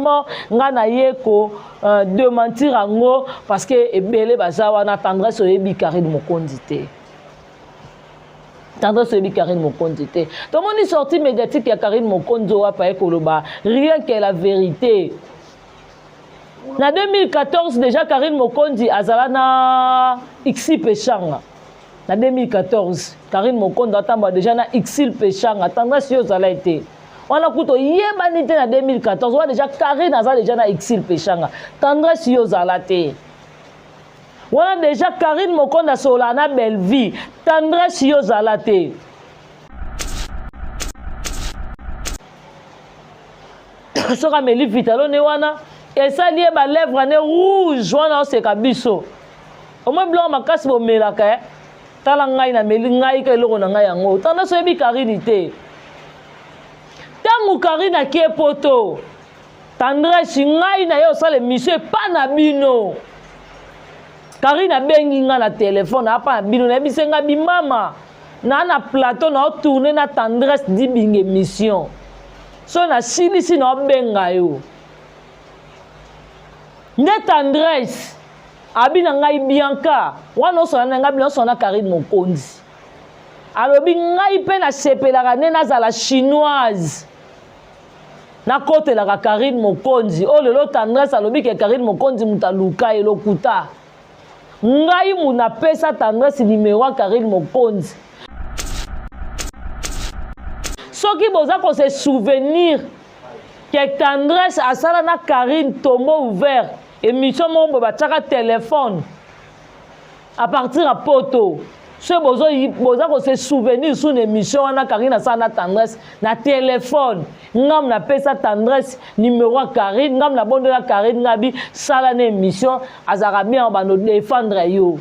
vraiment nga na yeko démentir ango parce que ebele bazawa na tendresse oyebi Karine Mokonzi te. Tendresse oyebi Karine Mokonzi te. Tout le monde est sorti médiatique ya Karine Mokonzi wa koloba rien que la vérité. En 2014 déjà Karine Mokonzi azala na Xi Pechanga. En 2014 Karine Mokonzi atamba déjà na Xi Pechanga. Tendresse yo zala été. On a kuto yebanité en 2014. On a déjà Karine azala déjà na Xi Pechanga. Tendresse yo zala té. On a déjà Karine Mokonzi solana belle vie. Tendresse yo zala té. Soka meli vitalo ne wana. Et ça lié ma lèvre ne rouge wana c'est kabiso. Au moins blanc makasi bo melaka tala ngai na meli ngai ka eloko na ngai yango. Tanda so yebi Karine te. Tangu Karine ke poto. Tendresse ngai na yo sale monsieur pas na bino. Karine bengi nga na téléphone apa na bino na bisenga bi mama. Na plateau na tourner na Tendresse di binge mission. So na silisi na benga yo. Ne Tendresse abina ngai Bianca wana osona ngai bino sona Karine Mokonzi alobi ngai pe na sepelaka ne nazala chinoise na kote la Karine Mokonzi o lelo Tendresse alobi ke Karine Mokonzi mutaluka elokuta ngai muna pesa Tendresse numéro ya Karine Mokonzi soki boza ko se souvenir que Tendresse asala na Karine tombeau ouvert émission mon bataka téléphone à partir à poto ce boza ko se souvenir sur une émission na Karine asala na Tendresse na téléphone ngam na pesa Tendresse numéro à Karine ngam na bonde la Karine ngabi sala na émission azara bien ba no défendre yo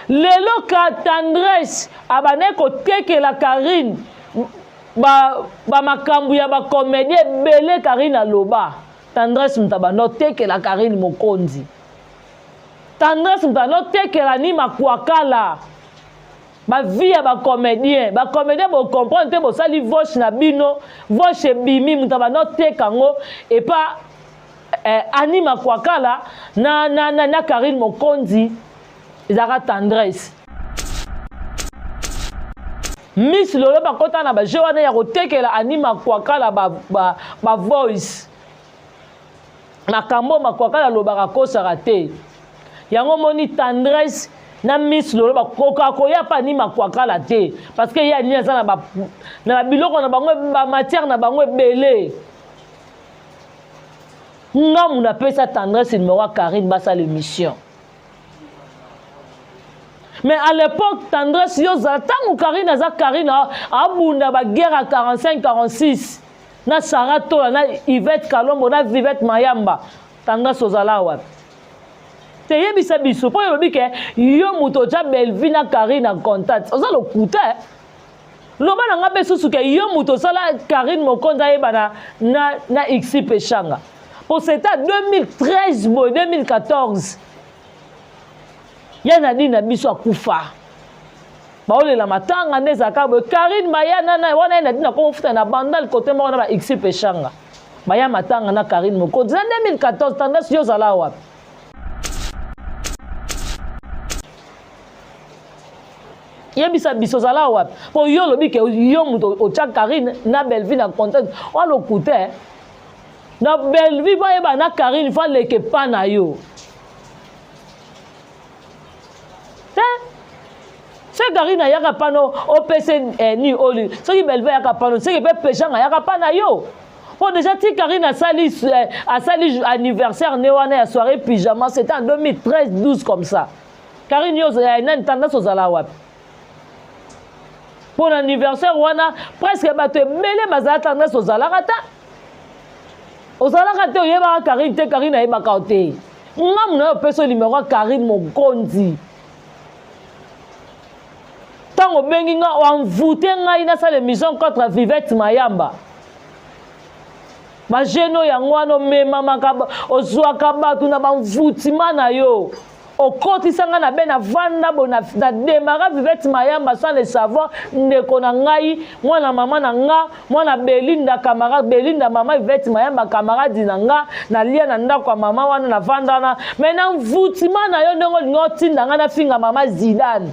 lelo ka Tendresse abane ko teke la Karine ba makambu ya ba comédien belé Karine aloba Tendresse mtaba noté que la Karine Mokonzi Tendresse mtaba noté que la ni makwakala ba vie ya ba comédien bo comprendre te bo sali voche na bino voche bimi mtaba noté kango et pas ani makwakala na Karine Mokonzi ezaka Tendresse Miss Lolo bakota na ba jewana ya kotekela anima kwakala ba voice makambo makwakala lobaka kosaka te yango moni Tendresse na Miss Lolo bakoka koya pa ni makwakala te parce que ya ni za na biloko na bango ba matière na bango belé ngamu na pesa Tendresse numéro Karine basa l'émission. Mais à l'époque, Tendresse yoza tangu Karine aza Karine abunda ba guerre à 45-46 na Sarato na Yvette Kalombo na Vivette Mayamba Tendresse ozala wapi te yebisa biso po yobi ke yo muto ja belvi na Karine en contact ozala okuta loba na ngabe susu ke yo muto sala Karine Mokonzi yeba na Xi Pechanga pour c'était 2013 2014 yana dina biso akufa baole la matanga neza kabo Karine mayana na wana ina dina ko futa na bandal côté mo na ba Xi Pechanga baya matanga na Karine Mokonzi na 2014 Tendresse yo zala wapi yebisa biso zala wapi po yo lobi ke yo muto ocha Karine na Belvi na contact wala okute na Belvi ba yeba na Karine fa leke pa na yo c'est Karine yaka pano OPC ni oli ce qui belve yaka pano c'est que Pechanga yaka pana yo bon déjà ti Karine a sali anniversaire néwana ya soirée pyjama c'était en 2013-12 comme ça Karine yo na Tendresse ozala wapi pour l'anniversaire wana presque bato ebele bazala Tendresse ozala kate oyeba Karine te Karine ayebaka te ngamu na yo peso numéro Karine Mokonzi tango bengi nga wanvute ngai na sala émission contre Vivette Mayamba ba jeno yango ano mema makaba ozwaka bato na banvutima na yo okotisanga na be na vanda bona na démarrer Vivette Mayamba sans le savoir ndeko na ngai mwana mama na nga mwana Belinda camarade Belinda mama Vivette Mayamba camarade na nga na lia na ndako mama wana na vanda na maintenant vutima na yo ndongo ngotinda nga na finga mama Zidane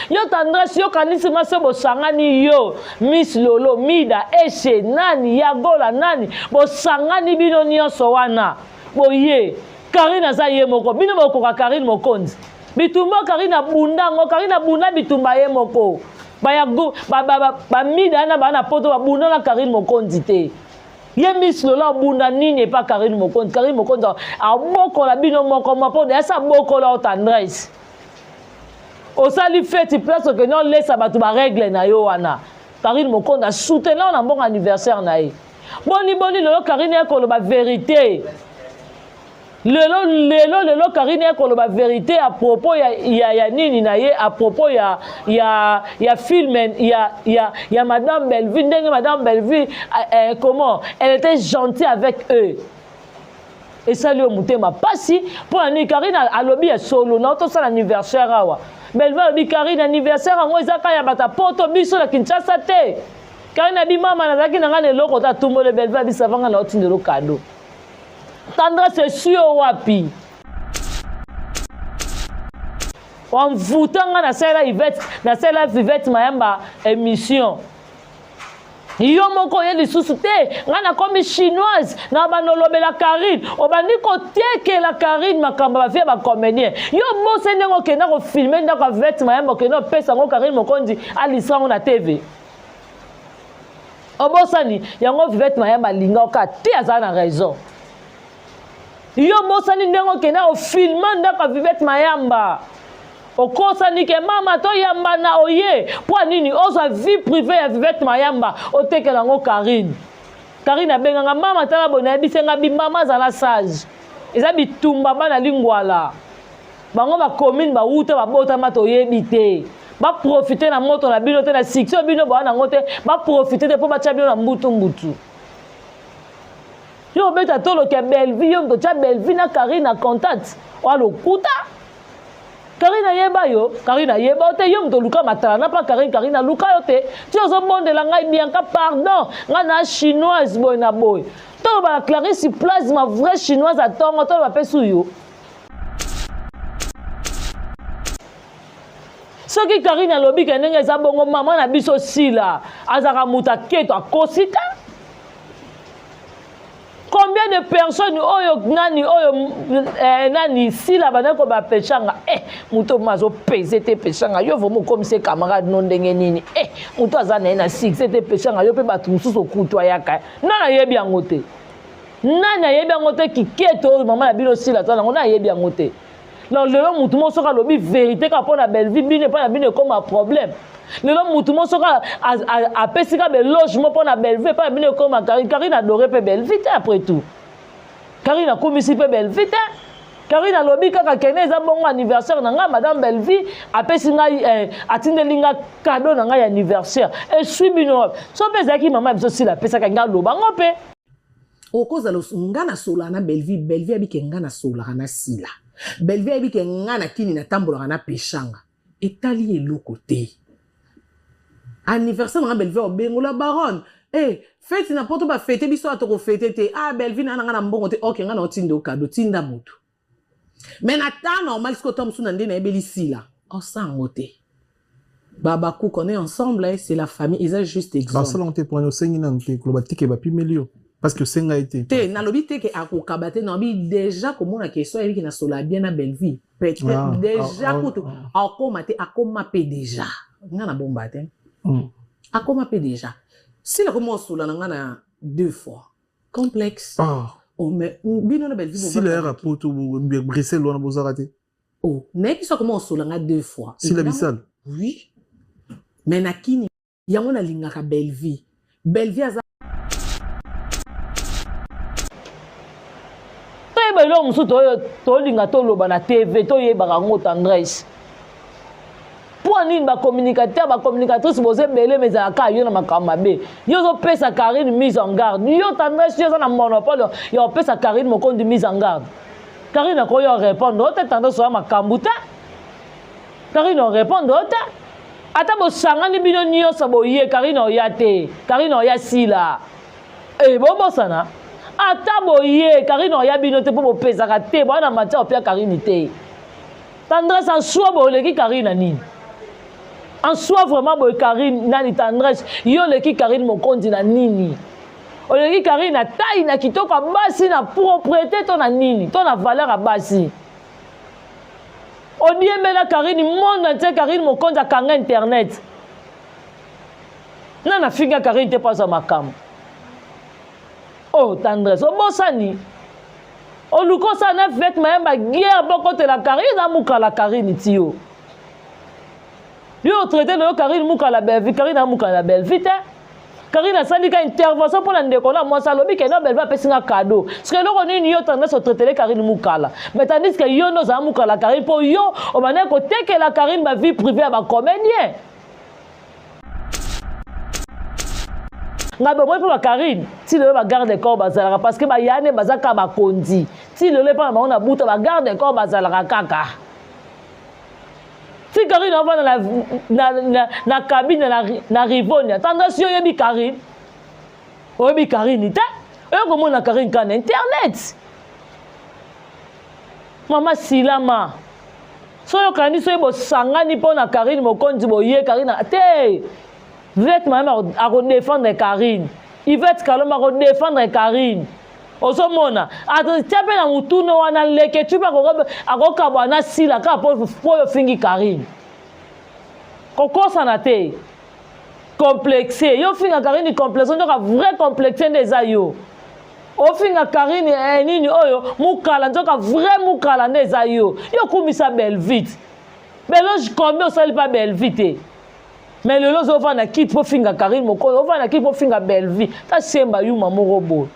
yo Tendresse yo kanisi maso bosangani yo Miss Lolo Mida Eshe nani Yagola nani bosangani bino nyonso wana boye Karina za ye moko bino bokoka Karine Mokonzi bitumba Karina bundango Karina bunda bitumba ye moko ba Mida na bana poto ba bunda na Karine Mokonzi te ye Miss Lolo bunda nini pas Karine Mokonzi a boko la bino moko mapo de sa boko la Tendresse osali fête place que non laisse abatu ba règle na yo wana Karine Mokonzi a soutenir na bon anniversaire na ye boni lelo Karine ko ba vérité lelo Karine ko ba vérité à propos ya nini na ye à propos ya film ya madame Belleville ndenge madame Belleville comment elle était gentille avec eux et ça lui mutema pasi pour ani Karine alobi solo na to ça l'anniversaire awa Belva bi Karine anniversaire ngo ezaka ya bata poto biso na Kinshasa te Karine bi mama na zaki na ngane loko ta tumbo le Belva bi savanga na otindelo cadeau Tendresse sio wapi wamvutanga na sela Vivette Mayamba émission yo moko ye lisusu te ngana komi chinoise na banolobela Karine obandi koteke la Karine makamba ba vie ba comédien yo bose ndengo kenda ko filmer ndako Vivette Mayamba kenda pesa ngo Karine Mokonzi alisrango na TV obosani yango Vivette Mayamba linga ka te azana raison yo bosani ndengo kenda ko filmer ndako Vivette Mayamba okosani ke mama to yamba na oye pour nini oza vie privée ya Vivette Mayamba otekela ngo Karine abenganga mama tala bona bisenga bi mama za la sage eza bitumba bana lingwala bango ba commune ba uta ba bota mato yebite ba profiter na moto na bino te na succès bino bana ngote ba profiter de po ba chabino na mbutu yo beta tolo ke Belleville yo to cha Belleville na Karine na contact walo kuta Karine yeba yo Karine yeba te yo mto luka matala na pa Karine luka yo te ti ozo bonde la ngai bien ka pardon nga na chinoise boy na boy to ba Clarisse place ma vraie chinoise a tongo to ba pesu yo soki Karine alobi ke ndenge eza bongo mama na biso sila azaka muta keto akosika combien de personnes oyo nani sila banako ba pechanga muto mazo pese te pechanga yo vomo comme c'est camarade non ndenge nini muto azana na six te pechanga yo pe batu mususu kutwa yaka nana yebi yangote kiketo mama na bino sila tana ngona yebi yangote non lelo mutu mo soka lobi vérité ka pona Belleville bine pa na bine comme un problème lelo mutu mo soka a pesika be logement pona Belleville pa na bine comme Karine adoré pe Belleville après tout Karine komisi pe Belleville Karine alobi kaka kene eza bongo anniversaire na nga madame Belleville apesi ngai atindelinga cadeau na ngai anniversaire et suis bino so pesa ki mama biso sila pesa ka nga loba ngope okoza lo ngana sola na Belleville abike ngana sola na sila Belleville abike ngana kini na tambola na peshanga etali eloko te anniversaire na Belleville obengola baronne fête na poto ba fête biso atoko fête te Belleville na ngana mbongo te ok ngana otindo cadeau tinda moto mais na ta normal ce que tom suna ndena ebeli sila osango te baba ku on est ensemble c'est la famille ils ont juste exemple ça on te pour nous sengi na te klobatike ba pimelio parce que senga été te na lobi te ke akokabate na bi déjà comment la question est qui na sola bien na Belleville peut-être déjà kutu akoma te akoma pe déjà ngana bomba te akoma pe déjà si la comment sola ngana deux fois complexe oh mais bino na Belleville si la rapport Bruxelles on a besoin rater n'est qui comment sola ngana deux fois si la bisal oui mais na kini yango na lingaka Belleville aza elo musu to linga to loba na TV to yeba ngo Tendresse po nini ba communicateur ba communicatrice bozé belé mais aka yo na makamabe yo zo pesa Karine mise en garde yo tendresse yo na monopole yo pesa Karine moko de mise en garde Karine ko yo répondre ote tendresse so makambuta Karine répondre ote ata bo sangani bino nyonso boye Karine oyate Karine oyasila bobo sana ata boye Karine oyabino te po bo pesa ka te bana matia opia Karine te tendresse en soi boleki Karine nini en soi vraiment boye Karine nani tendresse yo leki Karine mokondi na nini oleki Karine na taille na kitoko basi na propriété to na nini to na valeur basi odiembela Karine monde entier Karine mokondi akanga internet nana finga Karine te pasa makam oh tendresse obosani oluko sana fait mayamba guerre boko te la Karine amuka la Karine tio yo traité de Karine muka la belle vie Karine amuka la belle vie te Karine asali ka intervention pour la ndeko na moi salobi ke na belle va pesinga cadeau parce que loko nini yo tendance au traiter Karine mukala mais tandis que yo no za muka la Karine pour yo o bana ko teke la Karine ma vie privée ba comédien ngabe moi pour la Karine si le ba garde corps bazala parce que ba yane bazaka ba kondi si le pas ma on buta ba garde corps bazala kaka si Karine va na cabine na Rivonia tendance yo yebi Karine oyebi Karine te yo comment na Karine kan internet mama silama so yo kani so bo sangani po na Karine mokondi boye Karine te Vet mama a défendre Karine. Yvette Kaloma a défendre Karine. Osomona. Ata tiape na mutuno wana leke tu pa ko bana sila ka po fingi Karine. Kokosa na te. Complexé. Yo finga Karine complexe, donc a vrai complexé des ayo. O finga Karine nini oyo mukala donc a vrai mukala des ayo. Yo kumisa belle vite. Beloge combien o sali pas belle vite. Mais le lozo va na quitte pour finga Karine moko o va na quitte pour finga belle vie ta semba yuma moko bo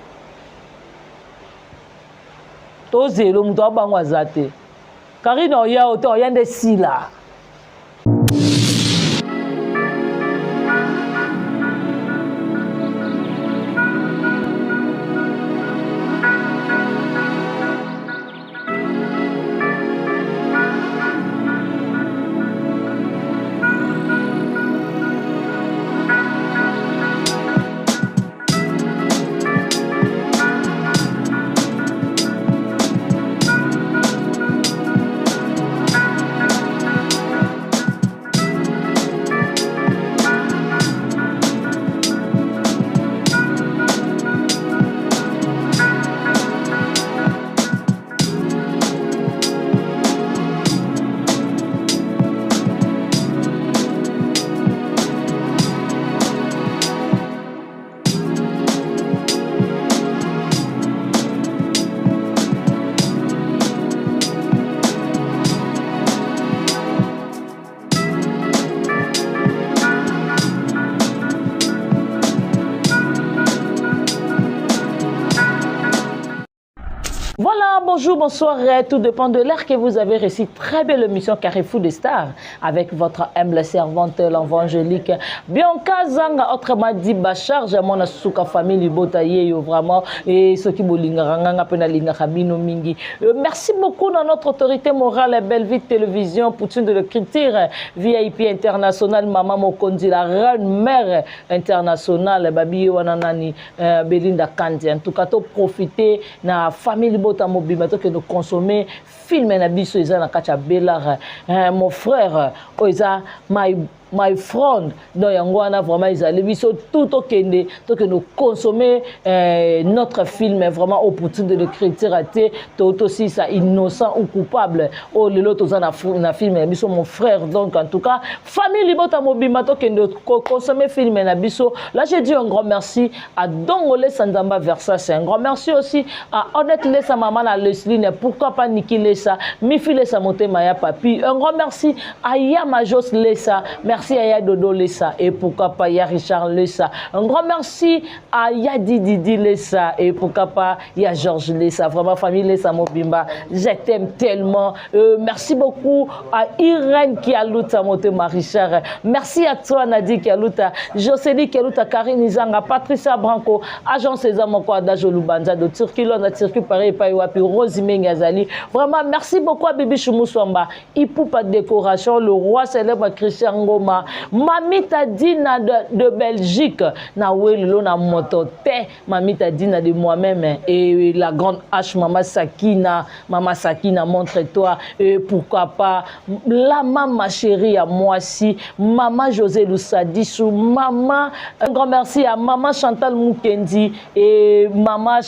to zelo muto bango azate Karine oya oto oyande sila. Voilà, bonjour, bonsoir, tout dépend de l'heure que vous avez réussi. Très belle émission Carrefour des Stars avec votre humble servante, l'évangélique Bianca Zanga, autrement dit Bachar, mon asuka famille Botaye, vraiment, et ceux qui bolinga penalinga kabino mingi. Merci beaucoup dans notre autorité morale, Belle Vie Télévision, Poutine de l'écriture, VIP international, Maman Mokondi, la reine mère internationale, Babi Wananani, Belinda Kandi. En tout cas, profiter na famille Bota mobile que nous consommer film na biso eza na kacha belar mon frère oza my friend donc yango wana vraiment ils biso tout au kende to que nous consommer notre film vraiment au Poutine de l'écriture raté tout aussi ça innocent ou coupable oh lelo toza na film biso mon frère donc en tout cas famille Bota mobile que nous consommer film na biso là je dis un grand merci à Dongole Sandamba Versace un grand merci aussi à Odette Lessa maman à Leslie pourquoi pas Niki Lessa Mifi Lessa Motema ya papi un grand merci à Yamajos Lessa merci merci à Yadodo Lessa et pourquoi pas ya Richard Lessa. Un grand merci à Yadi Didi Lessa et pourquoi pas ya Georges Lessa. Vraiment, famille Lessa Mobimba, je t'aime tellement. Merci beaucoup à Irène qui a luta monté Richard. Merci à toi Nadi qui a luta, Jocelyne qui a luta, Karine Izanga, Patricia Branco, agent César Moko Adajo Lubanza de Turquie, l'on a Turquie pareil Paiwapi, Rosimé Ngazali. Vraiment, merci beaucoup à Bibi Choumouswamba, Ipoupa Décoration, le roi célèbre Christian Ngoma, Mamita Dina de Belgique, Nawelo na Motote, Mamita Dina de moi-même et la grande H, Mama Sakina, montre-toi, et pourquoi pas, la maman chérie à moi aussi, Maman José Loussadissou, Maman, un grand merci à Maman Chantal Moukendi et Maman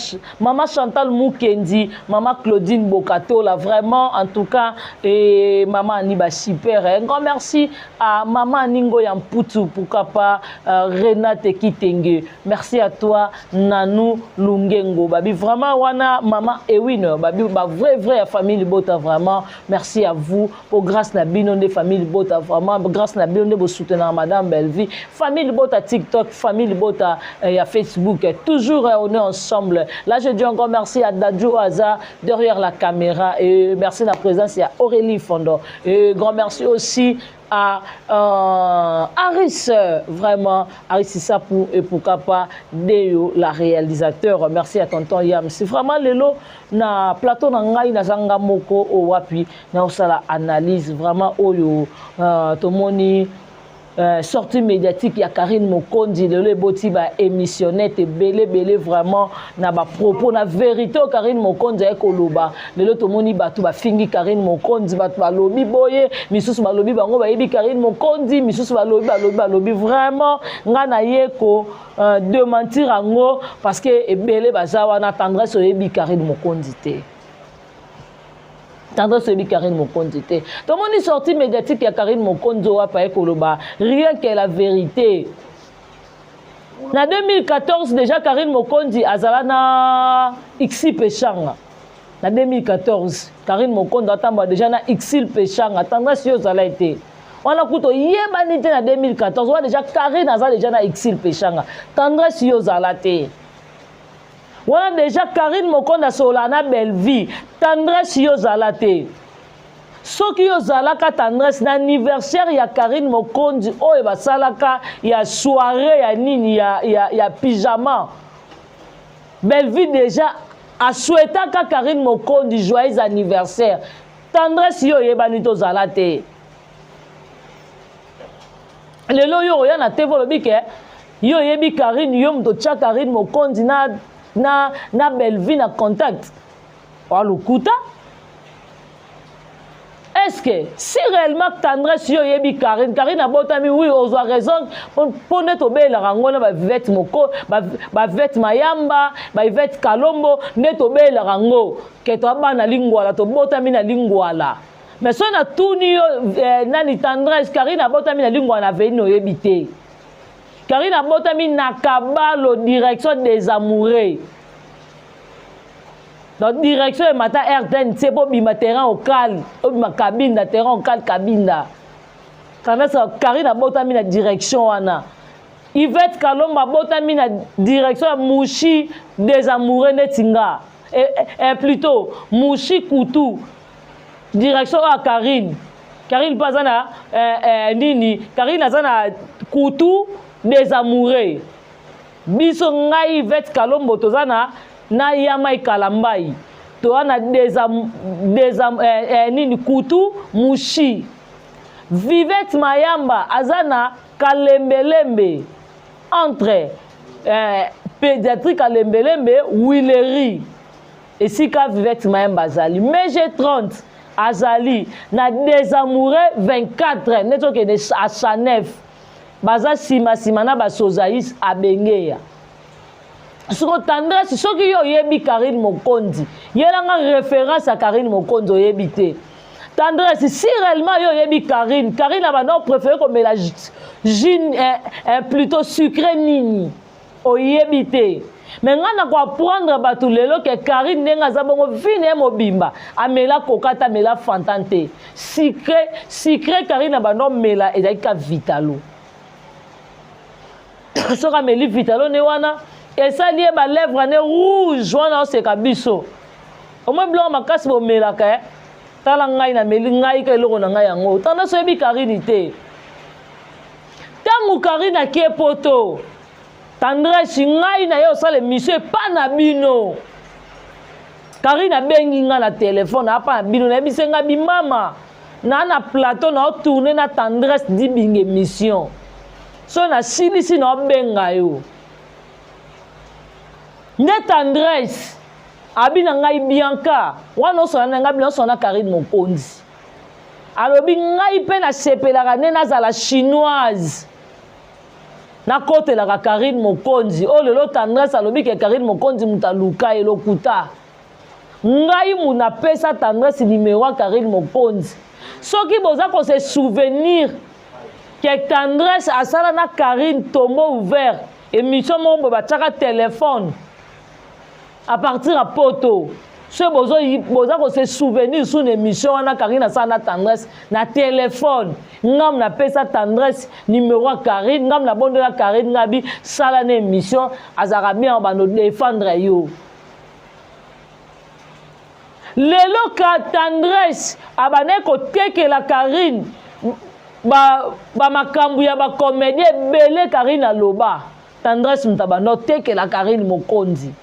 Chantal Moukendi, Maman Claudine Bokato, là vraiment, en tout cas, et Maman Aniba super, un grand merci à Maman Ningo Yamputu, pourquoi pas, Renate Kitenge, merci à toi, Nanou Lungengo, babi, vraiment, wana, Maman Ewin, babi, vraie famille Bota, vraiment, merci à vous, pour grâce à Bino des familles Bota, vraiment, grâce à Bino de vous soutenir Madame Bellevie, famille Bota TikTok, famille Bota Facebook, toujours on est ensemble. Là, je dis encore merci à Dadjo Aza derrière la caméra et merci de la présence, il y a Aurélie Fondo. Et grand merci aussi à Aris, vraiment, Aris Issapou et pourquoi pas Deo, la réalisateur. Merci à tonton Yam. C'est vraiment le lot na plateau na ngai na zanga moko o wapi na osala analyse vraiment oyo tomoni sortie médiatique, il y a Karine Mokondi, le boti ba émissionnette et belé vraiment na ba propos na vérité Karine Mokondi e koloba le to moni batu ba fingi Karine Mokondi batu ba lobi boye misusu ba lobi bango ba yebi Karine Mokondi misusu ba lobi vraiment ngana yeko démentir ango parce que belé bazawa na tendresse yebi Karine Mokondi te. Tendresse yebi Karine Mokondi te. Tout le monde est sorti médiatique, il y a Karine Mokondi wa pa ekoloba. Rien que la vérité. En 2014, déjà Karine Mokondi azala na Ixi Pechanga. En 2014, Karine Mokondi atamba déjà na Ixi Pechanga. Tendresse yo zala été. On a kuto yeba nite na 2014, on a déjà Karine azala déjà na Ixi Pechanga. Tendresse yo zala te. On a déjà Karine Mokonda Solana Bellevie, tendresse yo zalate. Soki yo zalaka tendresse na anniversaire ya Karine Mokondi oyo basalaka ya soirée ya nini ya pyjama. Bellevie déjà a souhaité ka Karine Mokondi joyeux anniversaire. Tendresse yo yebani to zalate. Lelo yo ya na TV lobike yo yebi Karine yo mto cha Karine Mokondi na Bellevie na contact wa lukuta. Est-ce que si réellement tendresse yo yebi Karine a botami oui on a raison pour neto bela rangona ba vivette moko ba vivette mayamba ba vivette kalombo neto bela rango ke to bana lingwala to botami na lingwala mais so na tuni yo nani tendresse Karine a botami na lingwala na veni no yebite. Karine a botami na kabalo direction des amoureux. Dans direction de matin RTN, c'est pour bima terrain au calme, ma cabine, terrain au calme, cabine là. Karine a botami na direction wana. Yvette Kalomba botami na direction Mouchi des amoureux netinga. Et plutôt Mouchi Koutou. Direction à Karine. Karine Pazana nini, Karine azana Koutou des amoureux. Biso ngai Yvette Kalombo tozana na Yamai Kalambai. Toana nini Koutou Mouchi. Vivette Mayamba azana Kalembelembe. Entre pédiatrie Kalembelembe Willery. Et si ka Vivette Mayamba azali. Mais j'ai 30 azali na des amoureux 24 neto ke à Chanef. Baza sima na ba sozaïs abengeya. Soko tendresse soki yo yebi Karine Mokondi. Yelanga référence à Karine Mokondi yebite. Tendresse si réellement yo yebi Karine a maintenant préféré comme mélange gin plutôt sucré nini. O yebite. mais ngana ko apprendre batu lelo ke Karine ndenga za bongo vine mobimba amela kokata mela fantante secret Karine bando mela ezalika vitalo soka meli vitalo ne wana esali ba lèvre ne rouge wana oseka biso omo blanc makasi bo mela ka tala ngai na meli ngai ka eloko na ngai yango tanda so ebi Karine te tangu Karine akie poto tendresse ngai na yo sale mission pa na bino Karine bengi nga na téléphone apa na bino na bisenga bimama na plateau na tourner na tendresse di binge mission so na silisi na benga yo ne tendresse abina ngai Bianca wana so na ngai so na Karine Mokonzi alobi ngai pe na sepelaka ne nazala chinoise na kote la Karine Mokonzi o lelo tendresse alobi ke Karine Mokonzi mutaluka elokuta ngai muna pesa tendresse numéro Karine Mokonzi soki boza ko se souvenir que tendresse asala na Karine tombeau ouvert émission mo ba tchaka téléphone à partir à poto ce boza ko se souvenir sur émission wana Karine asala na tendresse na téléphone ngam na pesa tendresse numéro Karine ngam na bonde la Karine ngabi sala na émission azara bien ba no défendre yo lelo ka tendresse abane ko teke la Karine ba makambu ya ba comédien belé Karine aloba tendresse mtaba no teke la Karine Mokonzi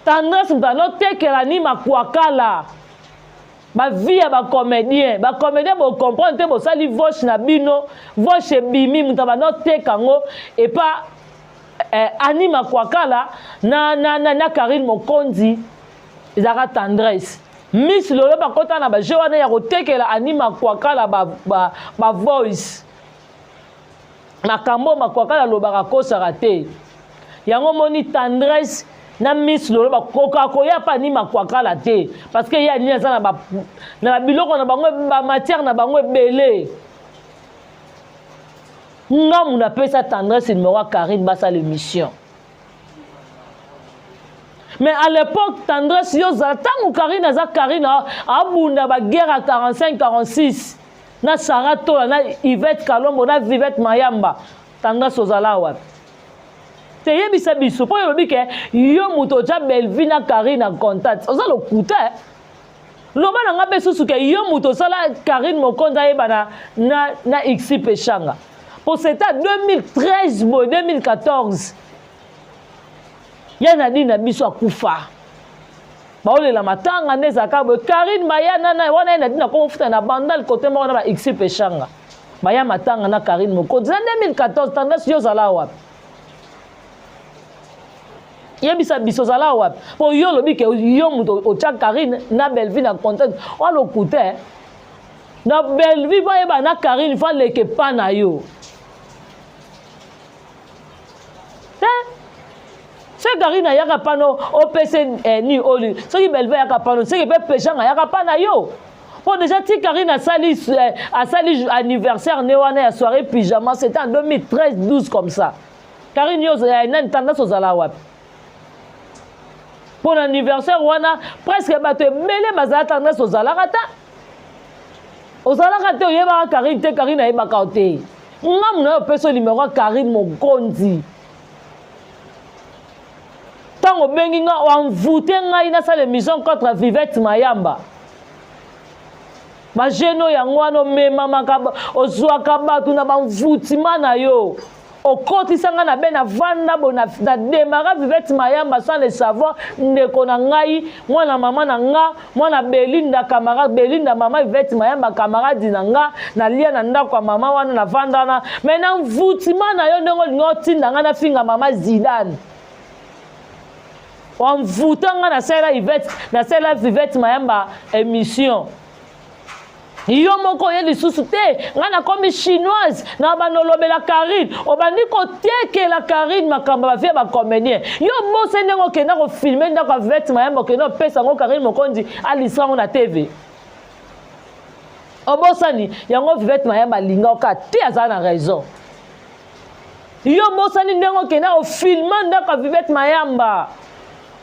tendresse mtaba no teke la ni makwakala ba vie ya ba comédien bo comprendre te bo sali voche na bino voche bimi mtaba no teka ngo et pas anima kwakala na Karine Mokonzi ezaka tendresse Miss Lolo bakota na ba jewana ya kotekela anima kwakala ba voice makambo makwakala lobaka kosaka te yango moni tendresse na Miss Lolo bakoka koya pa anima kwakala te parce que ya nia za na biloko na bango ba matière na bango belé ngamu na pesa tendresse numéro Karine basa l'émission. Mais à l'époque, tendresse yoza tangu Karine aza Karine abunda ba guerre à 45-46 na Sarato na Yvette Kalombo na Vivette Mayamba tendresse ozala wa te yebisa biso po yobi ke yo muto ja Belvi na Karine en contact ozalo kuta loba na nga besusu ke yo muto sala Karine Mokonzi yeba na XP Pechanga pour c'était 2013 bo 2014 yana dina biso akufa baole la matanga neza kabo Karine Mayana na wana ina dina ko futa na bandal côté mo na ba XP Pechanga baya matanga na Karine Mokonzi na 2014 tendresse yo zala wa yebisa biso zala wa po yo lobi ke yo muto o cha Karine na Belvi na contact walo kute na Belvi ba yeba na Karine fa leke pa na yo c'est Karine yaka pano OPC ni oli ce qui Belvi yaka pano c'est que Pechanga yaka pana yo bon déjà ti Karine a sali anniversaire ne wana ya soirée pyjama c'était en 2013-12 comme ça Karine yo na tendance ozala wapi pour l'anniversaire wana presque bato belé bazala tendance ozala kata oyeba Karine te Karine ayeba kaote ngam na peso numéro Karine Mokonzi tango bengi nga wanvute ngai na sala émission contre Vivette Mayamba ba jeno yango wana mema makaba ozwaka bato na banvutima na yo okotisanga na be na vanda bona na démarrer Vivette Mayamba sans le savoir ndeko na ngai mwana mama na nga mwana Belinda camarade Belinda mama Vivette Mayamba camarade na nga na lia na ndako mama wana na vanda na mais na mvutima na yo ndongo ngoti ndanga na finga mama Zidane wanvutanga na sela Vivette Mayamba émission yo moko ye lisusu te ngana komi chinoise na banolobela Karine obandi kotekela Karine makambo ba vie ba comédien yo bose ndengo kenda ko filmer ndako Vivette Mayamba kenda pesa ngo Karine Mokonzi alisango na TV obosani yango Vivette Mayamba linga ka te azana raison yo bosani ndengo kena o filma ndaka Vivette Mayamba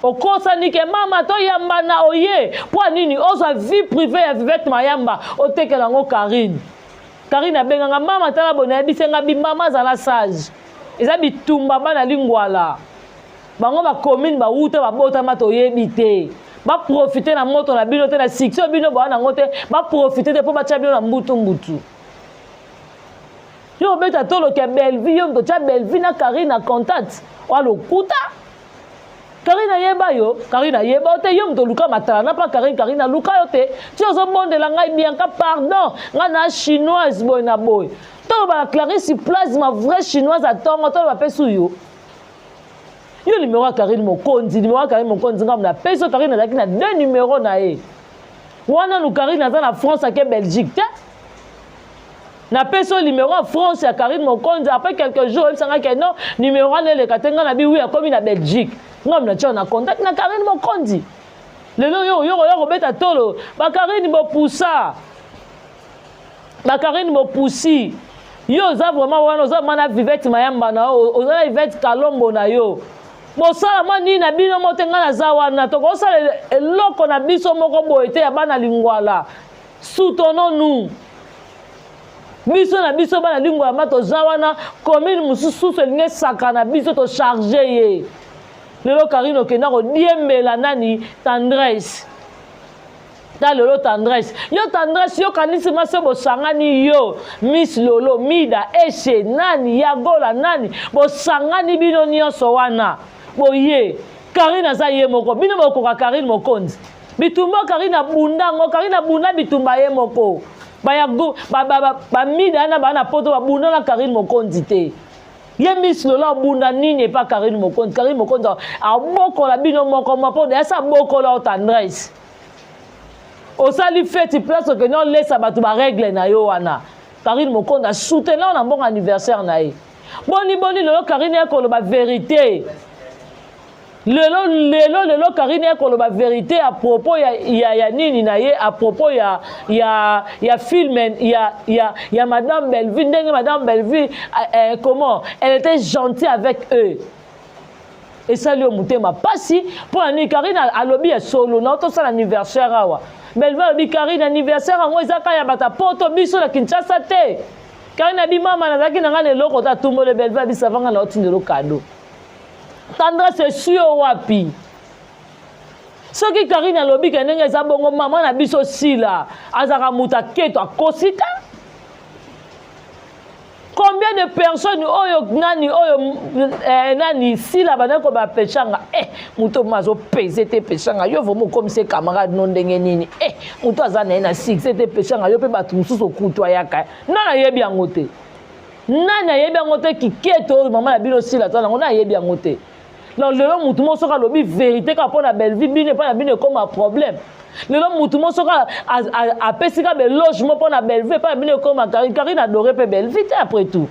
okosani ke mama to yamba na oye po nini oza vie privée ya Vivette Mayamba otekela ngo Karine abenganga mama tala bona bisenga bi mama zala sage eza bitumba bana lingwala bango ba commune ba uta ba bota mato yebite ba profiter na moto na bino te na succès bino ba na ngote ba profiter te po ba tia bino na mbutu yo beta tolo ke Belleville yo to tia Belleville na Karine na contact walo kuta Karine yeba te yo mto luka matala na pa Karine luka yo te ti ozo bondela ngai Bianca pardon nga na chinoise boy na boy tolo ba Clarisse Place ma vraie chinoise atongo tolo ba pesu yo numéro ya Karine Mokonzi nga na peso Karine azaki na 2 numéro na ye wana nu Karine aza na France ake Belgique te na peso numéro ya France ya Karine Mokonzi après quelques jours ebisanga ke non numéro wana eleka te nga na bi wi akomi na Belgique nga na tia na contact na Karine Mokonzi lelo yo kobeta tolo Karine bopusi yo oza vraiment wana oza mana Vivette Mayamba na oza na Yvette Kalombo na yo bosala mani na bino motenga na za wana tokosala eloko na biso moko boye te ya bana lingwala soutenons-nous biso na biso bana lingwala ma toza wana commune mususu elingi esaka na biso tocharge ye lelo Karine okenda kodiembela nani tendresse ta lelo tendresse yo tendresse yo kanisi maso bosangani yo Miss Lolo Mida Eshe nani Yagola nani bosangani bino nyonso wana boye Karine aza ye moko bino bokoka Karine Mokonzi bitumba Karine abunda bitumba ye moko ba Mida na bana poto babunda na Karine Mokonzi te ye Miss Lolo abunda nini pa Karine Mokonzi abokola bino moko mapo de esa bokola o tendresse osali fête place que non laisse bato ba règle na yo wana Karine Mokonzi a soutenir na bon anniversaire na ye boni lelo Karine ekoloba vérité lelo Karine ekoloba vérité à propos ya nini na ye à propos ya film ya madame Belleville ndenge madame Belleville comment elle était gentille avec eux et ça lui mutema pasi pour ani Karine alobi ya solo na to ça l'anniversaire awa Belleville alobi Karine anniversaire ngo ezaka ya bata poto biso na Kinshasa te Karine abi mama nazaki na ngane loko ta tumbole Belleville abi savanga na otindelo cadeau tendresse sio wapi soki Karine alobi ke ndenge eza bongo mama na biso sila azaka muta keto akosita combien de personnes oyo nani sila banako ba pechanga muto mazo pese te pechanga yo vomo comme c'est camarade non ndenge nini muto azana na six te pechanga yo pe batu mususu kutwa yaka nana yebi yango te nana yebi yango te kiketo mama na bino sila tana ngona yebi yango te non lelo mutu mo soka lobi vérité ka pona Belleville bine pa na bine comme un problème lelo mutu mo soka a pesika be logement pona Belleville pa na bine comme Karine adoré pe Belleville après tout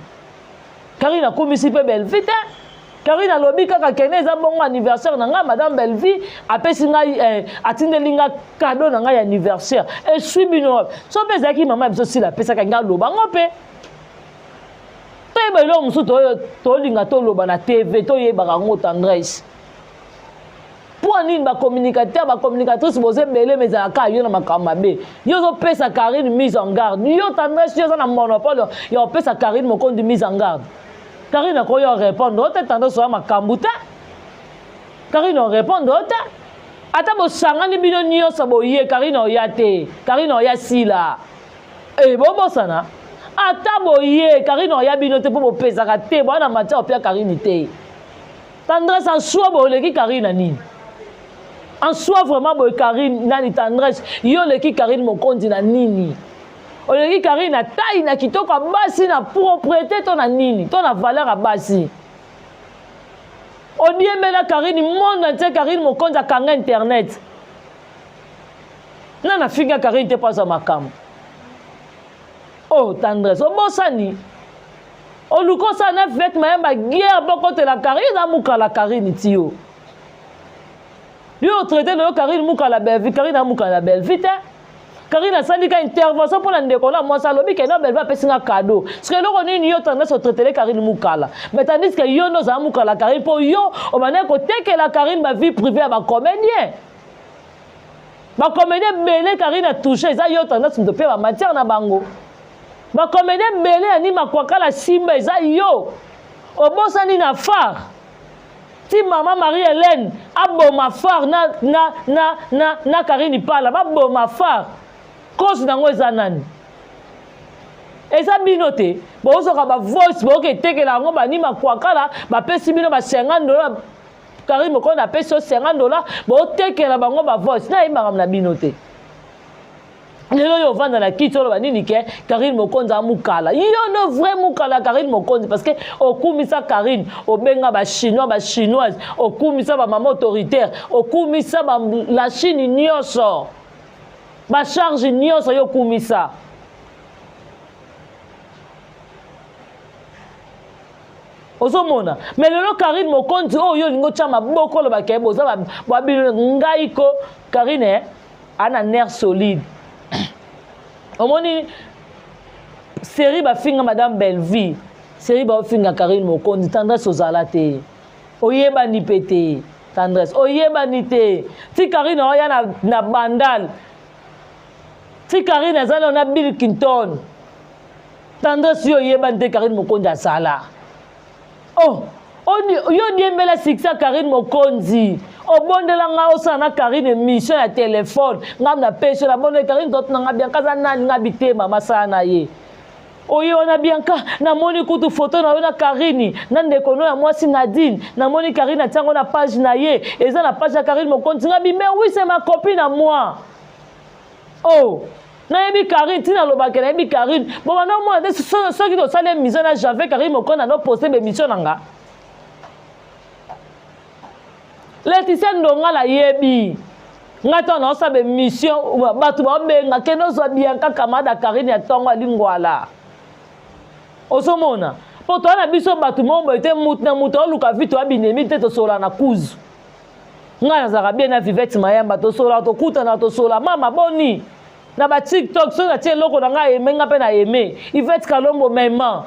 Karine a commis pe Belleville Karine lobi kaka kene za bongo anniversaire na nga madame Belleville a pesinga atindelinga cadeau na nga anniversaire et suis bino so pesa ki mama biso sila pesa ka nga loba ngope ba ilo musu to linga to loba na TV to yeba ngo tendresse pour nini ba communicatrice boze belé mais aka yo na makamba be yo zo pesa Karine mise en garde yo tendresse yo na monopole yo pesa Karine Mokonzi mise en garde Karine ko yo répondre te tendresse so makambu ta Karine répondre te ata bo sangani bino nyonso boye Karine oyate Karine oyasila bobo sana ata boye Karine oya bino te po bopesaka te bwana matia opia Karine te tendresse en soi boleki Karine nini en soi vraiment boye Karine nani tendresse yo leki Karine Mokonzi na nini oleki Karine na taille na kitoko basi na propriété to na nini to na valeur a basi odiembela Karine monde entier Karine Mokonzi akanga internet nana finga Karine te pasa makamo oh tendresse obosani olukosa na Vivette Mayamba guerre bokote la Karine amuka la Karine tio yo traité le Karine muka la Belleville Karine amuka la Belleville Karine asali ka intervention pour la ndeko na mwasi alobi ke no belle va pesinga cadeau parce que loko nini yo tendance traiter Karine mukala mais tandis que yo no za mukala Karine po yo o bana ko tekela Karine ba vie privée ba comédien belé Karine a touché ça yo tendance de pe ba matière na bango ba comédien belé ani makwaka la simba ça yo o bosani na phare si maman Marie-Hélène a bon ma phare na Karine pala ba bon ma phare cause nango ezanani eza binote bozoka ba voice boke tekela ngo ba ni makwakala ba pesi bino ba $50 Karine Mokonzi apesi $50 bo tekela bango ba voice na yebanga na binote lelo yo vanda na kiti olo banini ke Karine Mokonzi amukala yo no vrai mukala Karine Mokonzi parce que okumisa Karine obenga ba chinois ba chinoise okumisa ba mama autoritaire okumisa ba la Chine nyonso ba charge nyonso yo kumisa ozomona mais lelo Karine Mokonzi oyo lingo chama boko lo bakebo za ba ngai ko Karine ana nerf solide omoni série ba finga madame Belleville série ba finga Karine Mokonzi tendresse ozala te oyeba ni pété tendresse oyeba ni te ti Karine oya na bandal ti Karine azala na Bill Clinton tendresse yo oyeba ni te Karine Mokonzi asala oh yo diembela succès Karine Mokonzi obondela nga osana Karine mission ya téléphone ngam na pêche la bonne Karine tot nga bien kaza nani nga bitema masana ye oye ona bien ka na moni kutu photo na Karine na ndeko no ya mwasi Nadine na moni Karine tiango na page na ye eza na page ya Karine Mokonzi nga bi mais oui c'est ma copine à moi oh na yebi Karine tina lobake na yebi Karine bon non moi de ceux qui do sale mission na j'avais Karine Mokonzi na no poster be mission nanga Laetitia Ndonga la yebi ngata na osabe mission batu ba benga keno zo Bianca Kamada Karine ya tongo lingwala osomona poto na biso batu mombo ete mutna muto luka vitu abinemi te to sola na kuzu ngana zaka bien na Vivette Mayamba to sola to kuta na to sola mama boni na ba TikTok so na tie loko na nga emenga pe na eme Yvette Kalombo mema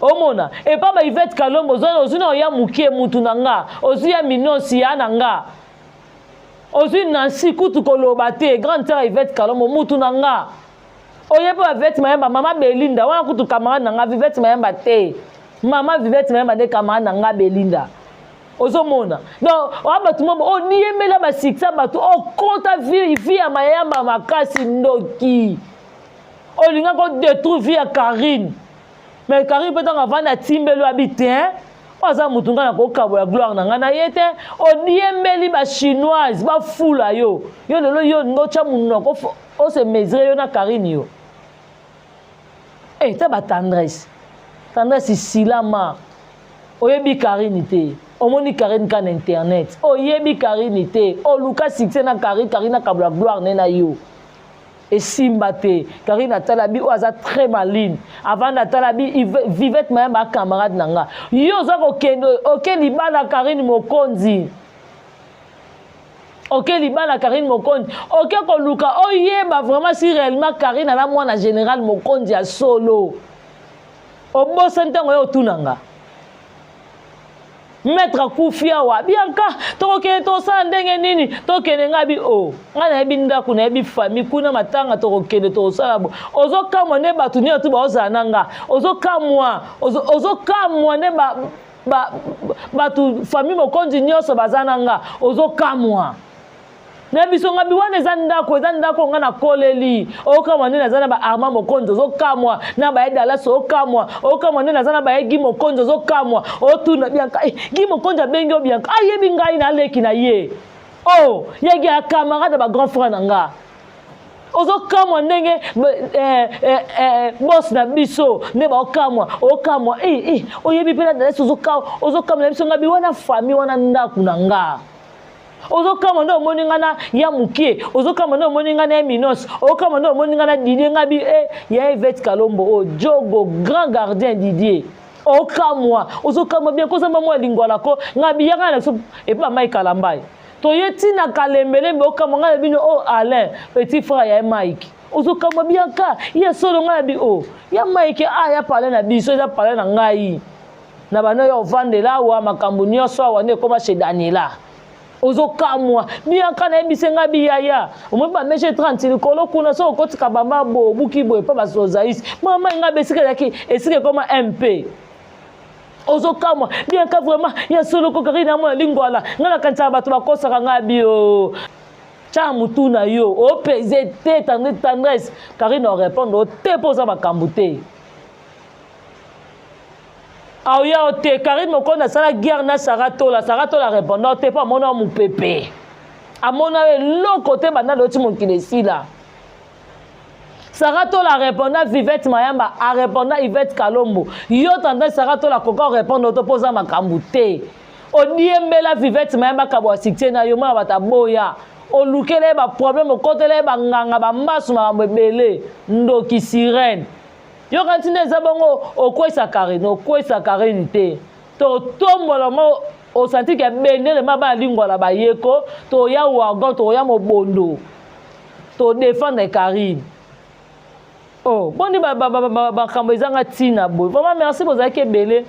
omona et pas ba Yvette Kalombo zo ozuna ya mukie mutu nanga ozu ya minosi ya nanga ozu Nancy kutu koloba te grande sœur Yvette Kalombo mutu nanga oyepa Yvette Mayamba mama Belinda wana kutu camarade nanga Yvette Mayamba te mama Yvette Mayamba de camarade nanga Belinda ozomona donc abatu mo o niemela ba siksa batu o konta vie ya Mayamba makasi ndoki olinga ko détruire vie ya Karine mais Karine peut en avant na timbelo habité oza mutunga na ko kabo ya gloire na ngana yete o niemeli ba chinoise ba fula yo lelo yo ngocha munno ko o se mesurer yo na Karine yo ta ba tendresse silama oyebi Karine te omoni Karine kan internet oyebi Karine te o luka succès na Karine na kabla gloire na yo et simba te Karine atalabi o aza très maline avant natalabi Vivette Mayamba camarade nanga yo za ko kendo okeli bana Karine Mokonzi Karine Mokonzi ko luka oyeba vraiment si réellement Karine ala mwana général Mokonzi ya solo obosa ntango yo tunanga Maître Kufia wa Bianca tokokene tosala ndenge nini tokene ngabi o ngana yebi ndako na yebi famille kuna matanga tokokene tosala bo ozokamwa ne batu ni otu ba ozananga ozokamwa ne batu famille Mokonzi nyonso bazananga ozokamwa na biso ngabi wana eza ndako nga na koleli okamwa nde nazana ba Armand Mokonzi ozokamwa na ba Edala okamwa okamwa nde nazana ba Guy Mokonzi ozokamwa otuna Bianca Guy Mokonzi abengi o Bianca ayebi ngai na leki na ye yegi a camarade ba grand frère nanga ozokamwa ndenge boss na biso ne ba okamwa oyebi pe na Dallas ozokamwa na biso ngabi wana famille wana ndako nanga ozokama ndo omoni ngana ya mukie ozokama ndo omoni ngana ya Minos okama ndo omoni ngana Didier ngabi ya Yvette Kalombo Jogo grand gardien Didier okamwa ozokama bien koza mama lingwala ko ngabi yanga na so epa mai kalambai toyeti na kalembele mboka manga bino o Alain petit frère ya Mike ozokamwa bianka ya solo nga bi o ya Mike ya parler na biso ya parler na ngai na bano yo vandela wa makambo nyonso awa ne koma chez Daniela ozokamwa bianka na ebisenga biyaya omwe ba meche 30 likolo kuna so kotika bamba bo buki bo pa basozaïs mama nga besika yaki esike koma MP ozokamwa bianka vraiment ya solo ko Karine mo lingwala ngala kancha bato bakosaka nga bio cha mutu na yo o peze te tendresse Karine répondre te posa makambo te Aouya ote Karine mokonda sala guerre na Saratola répondant te pas mona mu pepe amona le côté bana loti mon kilesila Saratola répondant Vivette Mayamba a répondant Yvette Kalombo yo tendance Saratola koko répondre to posa makambo te odiembela Vivette Mayamba kabwa sikte na yo ma bata boya o lukele ba problème o kotele ba nganga ba masu ma mbele ndoki sirène yo kantine zabongo okwesa Karine te to tombola mo o senti ke bendele maba lingwala ba yeko to ya wagon to ya mobondo to défendre Karine oh boni ba kambezanga tina boy vraiment merci bozaki belé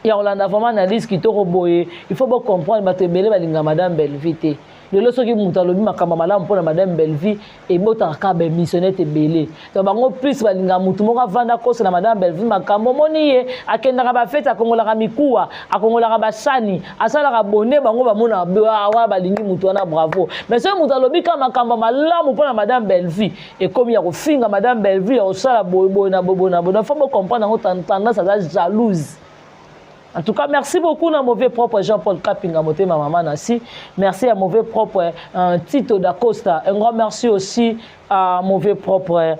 ya Olanda vraiment na liste ki to roboye il faut bien comprendre ba te belé ba linga madame Belvité lelo soki mutu alobi makambo malamu mpona madame Belleville ebotaka be missionnaire ebele to bango plus balinga mutu moko avanda kosa na madame Belleville makambo moni ye akendaka bafete akongolaka mikuwa akongolaka basani asalaka bone bango bamona awa balingi mutu wana bravo mais soki mutu alobi ka makambo malamu mpona madame Belleville ekomi ya kofinga madame Belleville ya kosala boyeboye na boye faut bien comprendre yango tendance aza jalouse. En tout cas, merci beaucoup à mauvais propre Jean-Paul Kapinga Motema Maman Nassi. Merci à mauvais propre Tito da Costa. Un grand merci aussi à mauvais propre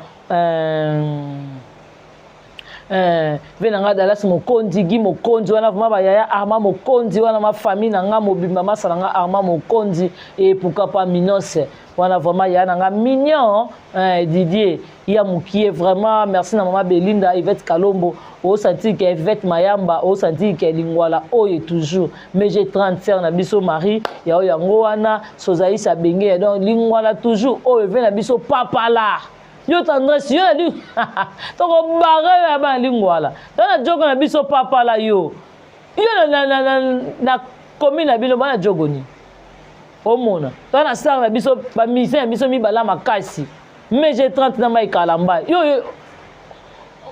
venanga Dallas Mokondi Gi Mokondi wana vraiment ba yaya Arma Mokondi wana ma famille nanga mobimba masalanga Arma Mokondi et pourquoi pas Minos wana vraiment ya nanga mignon Didier ya mukie vraiment merci na maman Belinda Yvette Kalombo au senti que Yvette Mayamba au senti que lingwala oye toujours mais j'ai 30 sœurs na biso mari ya yango wana sozaï sa benge donc lingwala toujours oye ve na biso papa là yo tendresse yo di to ko bare ya ba lingwala na jogo na biso papa la yo na commune na bilo bana jogoni omona to na star na biso ba mission na biso mi bala makasi mais j'ai 30 na mai kalamba yo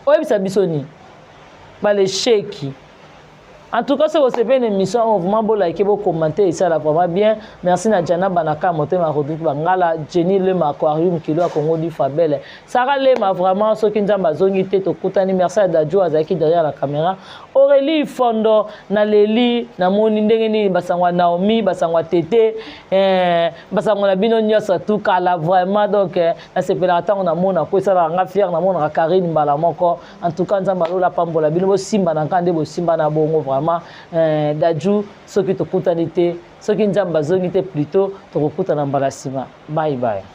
oyebisa biso ni ba les chèques. En tout cas, c'est une émission, on vraiment beau liker, beau commenter, et ça là vraiment bien. Merci Nadjana Banaka, Motema Rodrigue Bangala, Jenny Lema Aquarium, Kilo à Congo du Fabel. Sarah Lema, vraiment, ceux qui ont besoin de Koutani, merci à Dadjo Azaki derrière la caméra. Aurélie Fondo, Naleli, Namoni Ndengeni, Basangwa Naomi, Basangwa Tete, Basangwa Nabino Nyos, tout cas là, vraiment, donc, la séparation, on a mon appui, ça va, on a fier, on a mon Karine Balamoko. En tout cas, on a Balola Pambola, Bino Simba, Nankande, Simba Nabongo, vraiment. Dadju ceux qui te coûtent en été ceux qui ne sont pas plutôt te recoûtent en embarrassement. Bye bye.